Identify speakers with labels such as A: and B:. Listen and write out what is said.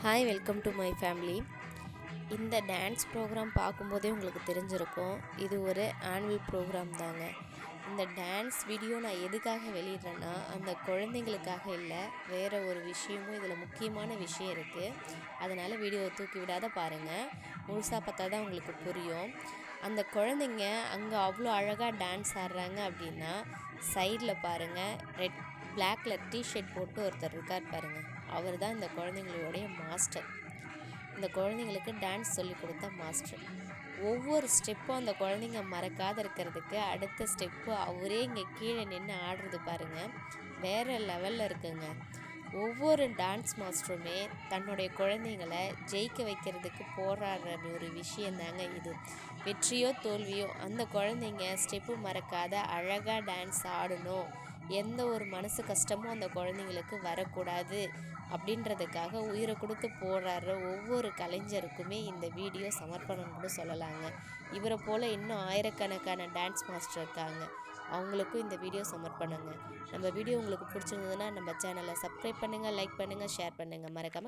A: Hi, welcome to my family. இந்த dance program பார்க்கும்போதே உங்களுக்கு தெரிஞ்சிருக்கும், இது ஒரு ஆனுவல் ப்ரோக்ராம் தாங்க. இந்த டான்ஸ் வீடியோ நான் எதுக்காக வெளியிடுறேன்னா, அந்த குழந்தைங்களுக்காக இல்லை, வேறு ஒரு விஷயமும் இதில் முக்கியமான விஷயம் இருக்குது. அதனால் வீடியோவை தூக்கி விடாத பாருங்கள், முழுசாக பார்த்தா தான் உங்களுக்கு புரியும். அந்த குழந்தைங்க அங்கே அவ்வளோ அழகாக டான்ஸ் ஆடுறாங்க அப்படின்னா, சைடில் பாருங்கள், பிளாக் கலர் டிஷர்ட் போட்டு ஒருத்தர் இருக்கார் பாருங்கள், அவர் தான் இந்த குழந்தைங்களுடைய மாஸ்டர். இந்த குழந்தைங்களுக்கு டான்ஸ் சொல்லி கொடுத்த மாஸ்டர். ஒவ்வொரு ஸ்டெப்பும் அந்த குழந்தைங்க மறக்காத இருக்கிறதுக்கு அடுத்த ஸ்டெப்பு அவரே இங்கே கீழே நின்று ஆடுறது பாருங்கள், வேறு லெவலில் இருக்குங்க. ஒவ்வொரு டான்ஸ் மாஸ்டருமே தன்னுடைய குழந்தைங்களை ஜெயிக்க வைக்கிறதுக்கு போராடுற ஒரு விஷயந்தாங்க இது. வெற்றியோ தோல்வியோ அந்த குழந்தைங்க ஸ்டெப்பு மறக்காத அழகாக டான்ஸ் ஆடணும், எந்த ஒரு மனசு கஷ்டமும் அந்த குழந்தைங்களுக்கு வரக்கூடாது அப்படின்றதுக்காக உயிரை கொடுத்து போராடுற ஒவ்வொரு கலைஞருக்குமே இந்த வீடியோ சமர்ப்பணம் கூட சொல்லலாங்க. இவரை போல் இன்னும் ஆயிரக்கணக்கான டான்ஸ் மாஸ்டர் இருக்காங்க, அவங்களுக்கும் இந்த வீடியோ சமர்ப்பணங்க. நம்ம வீடியோ உங்களுக்கு பிடிச்சிருந்ததுன்னா நம்ம சேனலை சப்ஸ்கிரைப் பண்ணுங்கள், லைக் பண்ணுங்கள், ஷேர் பண்ணுங்கள், மறக்காமல்